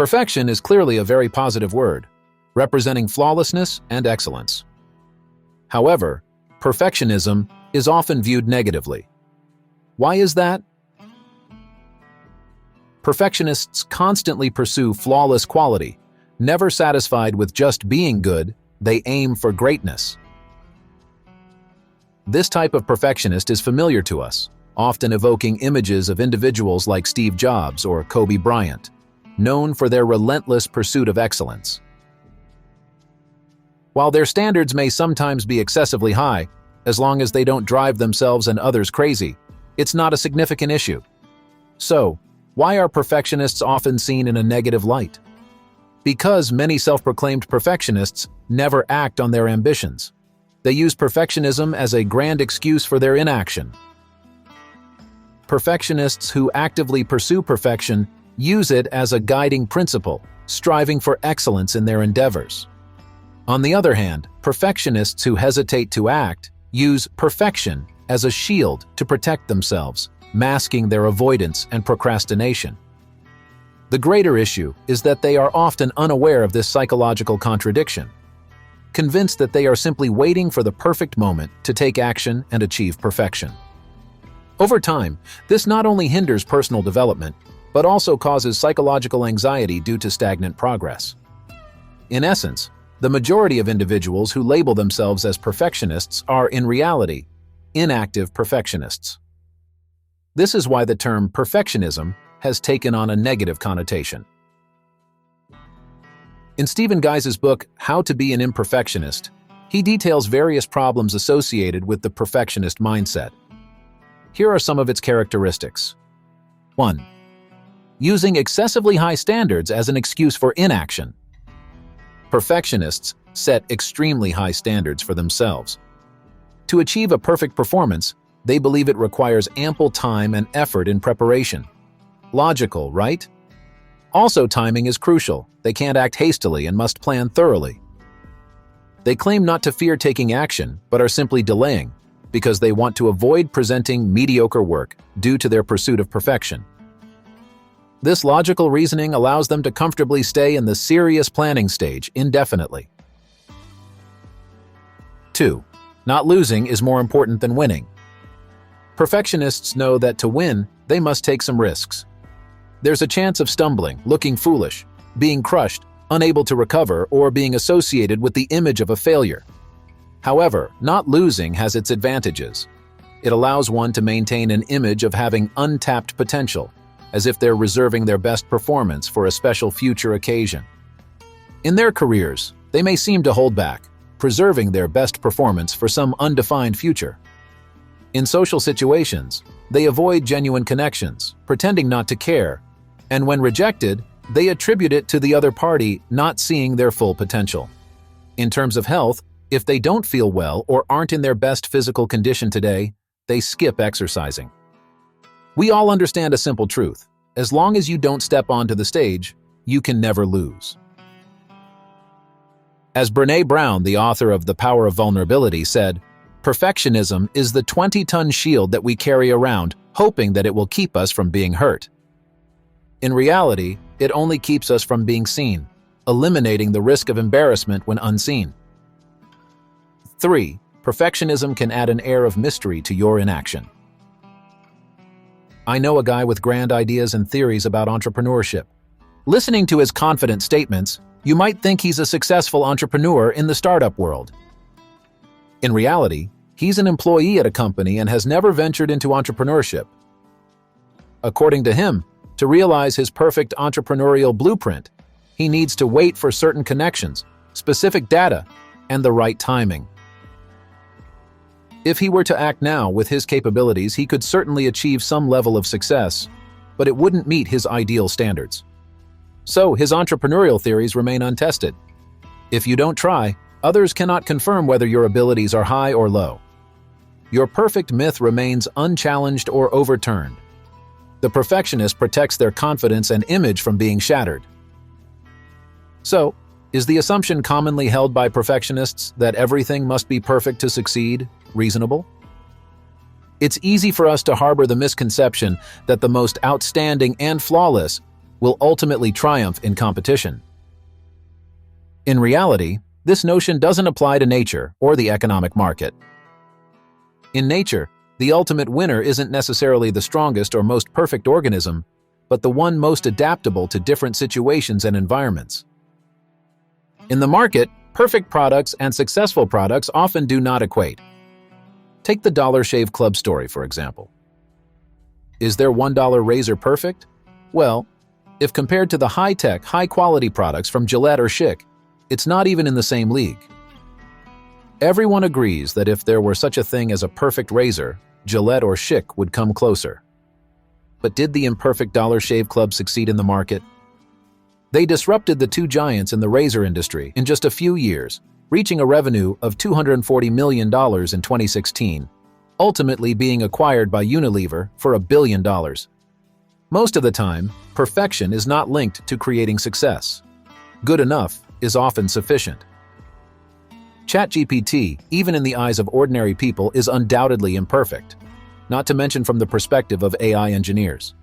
Perfection is clearly a very positive word, representing flawlessness and excellence. However, perfectionism is often viewed negatively. Why is that? Perfectionists constantly pursue flawless quality. Never satisfied with just being good, they aim for greatness. This type of perfectionist is familiar to us, often evoking images of individuals like Steve Jobs or Kobe Bryant, known for their relentless pursuit of excellence. While their standards may sometimes be excessively high, as long as they don't drive themselves and others crazy, it's not a significant issue. So, why are perfectionists often seen in a negative light? Because many self-proclaimed perfectionists never act on their ambitions. They use perfectionism as a grand excuse for their inaction. Perfectionists who actively pursue perfection use it as a guiding principle, striving for excellence in their endeavors. On the other hand, perfectionists who hesitate to act use perfection as a shield to protect themselves, masking their avoidance and procrastination. The greater issue is that they are often unaware of this psychological contradiction, convinced that they are simply waiting for the perfect moment to take action and achieve perfection. Over time, this not only hinders personal development, but also causes psychological anxiety due to stagnant progress. In essence, the majority of individuals who label themselves as perfectionists are, in reality, inactive perfectionists. This is why the term perfectionism has taken on a negative connotation. In Stephen Guise's book, How to Be an Imperfectionist, he details various problems associated with the perfectionist mindset. Here are some of its characteristics. 1. Using excessively high standards as an excuse for inaction. Perfectionists set extremely high standards for themselves. To achieve a perfect performance, they believe it requires ample time and effort in preparation. Logical, right? Also, timing is crucial. They can't act hastily and must plan thoroughly. They claim not to fear taking action, but are simply delaying, because they want to avoid presenting mediocre work due to their pursuit of perfection. This logical reasoning allows them to comfortably stay in the serious planning stage indefinitely. 2. Not losing is more important than winning. Perfectionists know that to win, they must take some risks. There's a chance of stumbling, looking foolish, being crushed, unable to recover, or being associated with the image of a failure. However, not losing has its advantages. It allows one to maintain an image of having untapped potential, as if they're reserving their best performance for a special future occasion. In their careers, they may seem to hold back, preserving their best performance for some undefined future. In social situations, they avoid genuine connections, pretending not to care, and when rejected, they attribute it to the other party not seeing their full potential. In terms of health, if they don't feel well or aren't in their best physical condition today, they skip exercising. We all understand a simple truth. As long as you don't step onto the stage, you can never lose. As Brené Brown, the author of The Power of Vulnerability, said, "Perfectionism is the 20-ton shield that we carry around, hoping that it will keep us from being hurt. In reality, it only keeps us from being seen, eliminating the risk of embarrassment when unseen." 3. Perfectionism can add an air of mystery to your inaction. I know a guy with grand ideas and theories about entrepreneurship. Listening to his confident statements, you might think he's a successful entrepreneur in the startup world. In reality, he's an employee at a company and has never ventured into entrepreneurship. According to him, to realize his perfect entrepreneurial blueprint, he needs to wait for certain connections, specific data, and the right timing. If he were to act now with his capabilities, he could certainly achieve some level of success, but it wouldn't meet his ideal standards. So his entrepreneurial theories remain untested. If you don't try, others cannot confirm whether your abilities are high or low. Your perfect myth remains unchallenged or overturned. The perfectionist protects their confidence and image from being shattered. So, is the assumption commonly held by perfectionists that everything must be perfect to succeed reasonable? It's easy for us to harbor the misconception that the most outstanding and flawless will ultimately triumph in competition. In reality, this notion doesn't apply to nature or the economic market. In nature, the ultimate winner isn't necessarily the strongest or most perfect organism, but the one most adaptable to different situations and environments. In the market, perfect products and successful products often do not equate. Take the Dollar Shave Club story, for example. Is their $1 razor perfect? Well, if compared to the high-tech, high-quality products from Gillette or Schick, it's not even in the same league. Everyone agrees that if there were such a thing as a perfect razor, Gillette or Schick would come closer. But did the imperfect Dollar Shave Club succeed in the market? They disrupted the two giants in the razor industry in just a few years, reaching a revenue of $240 million in 2016, ultimately being acquired by Unilever for $1 billion. Most of the time, perfection is not linked to creating success. Good enough is often sufficient. ChatGPT, even in the eyes of ordinary people, is undoubtedly imperfect, not to mention from the perspective of AI engineers.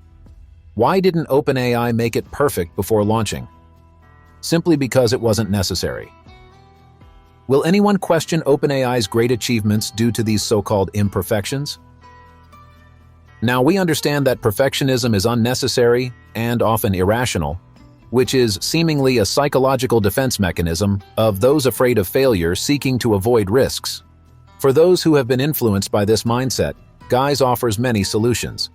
Why didn't OpenAI make it perfect before launching? Simply because it wasn't necessary. Will anyone question OpenAI's great achievements due to these so-called imperfections? Now, we understand that perfectionism is unnecessary and often irrational, which is seemingly a psychological defense mechanism of those afraid of failure seeking to avoid risks. For those who have been influenced by this mindset, Guise offers many solutions.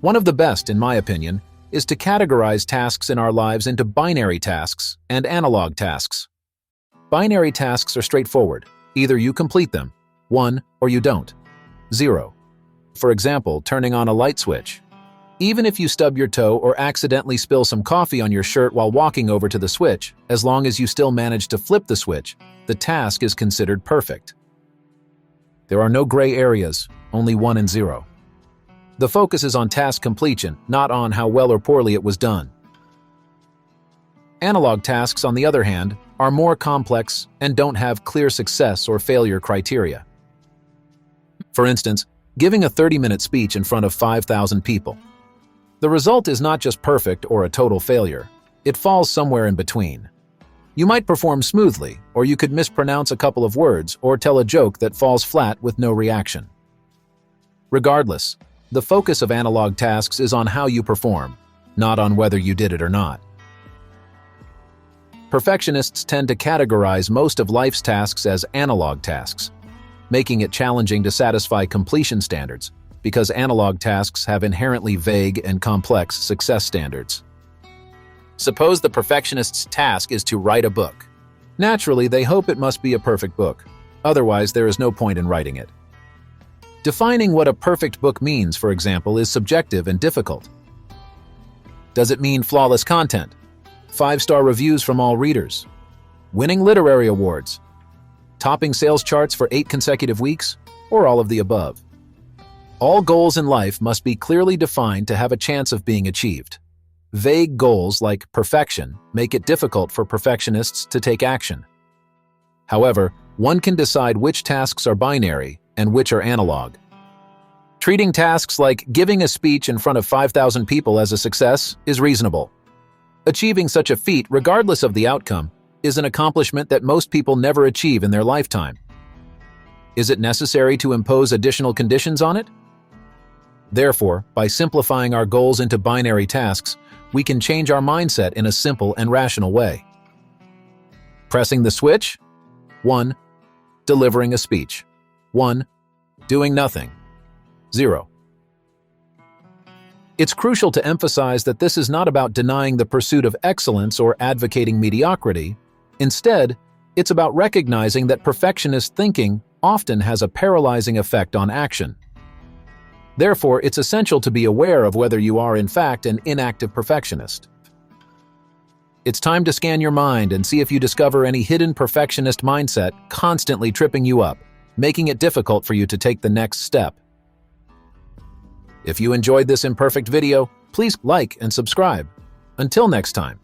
One of the best, in my opinion, is to categorize tasks in our lives into binary tasks and analog tasks. Binary tasks are straightforward. Either you complete them, 1, or you don't, 0. For example, turning on a light switch. Even if you stub your toe or accidentally spill some coffee on your shirt while walking over to the switch, as long as you still manage to flip the switch, the task is considered perfect. There are no gray areas, only 1 and 0. The focus is on task completion, not on how well or poorly it was done. Analog tasks, on the other hand, are more complex and don't have clear success or failure criteria. For instance, giving a 30-minute speech in front of 5,000 people. The result is not just perfect or a total failure. It falls somewhere in between. You might perform smoothly, or you could mispronounce a couple of words or tell a joke that falls flat with no reaction. Regardless, the focus of analog tasks is on how you perform, not on whether you did it or not. Perfectionists tend to categorize most of life's tasks as analog tasks, making it challenging to satisfy completion standards, because analog tasks have inherently vague and complex success standards. Suppose the perfectionist's task is to write a book. Naturally, they hope it must be a perfect book. Otherwise, there is no point in writing it. Defining what a perfect book means, for example, is subjective and difficult. Does it mean flawless content? 5-star reviews from all readers? Winning literary awards? Topping sales charts for 8 consecutive weeks? Or all of the above? All goals in life must be clearly defined to have a chance of being achieved. Vague goals like perfection make it difficult for perfectionists to take action. However, one can decide which tasks are binary and which are analog. Treating tasks like giving a speech in front of 5,000 people as a success is reasonable. Achieving such a feat, regardless of the outcome, is an accomplishment that most people never achieve in their lifetime. Is it necessary to impose additional conditions on it? Therefore, by simplifying our goals into binary tasks, we can change our mindset in a simple and rational way. Pressing the switch? 1. Delivering a speech. 1. Doing nothing. 0. It's crucial to emphasize that this is not about denying the pursuit of excellence or advocating mediocrity. Instead, it's about recognizing that perfectionist thinking often has a paralyzing effect on action. Therefore, it's essential to be aware of whether you are in fact an inactive perfectionist. It's time to scan your mind and see if you discover any hidden perfectionist mindset constantly tripping you up, making it difficult for you to take the next step. If you enjoyed this imperfect video, please like and subscribe. Until next time.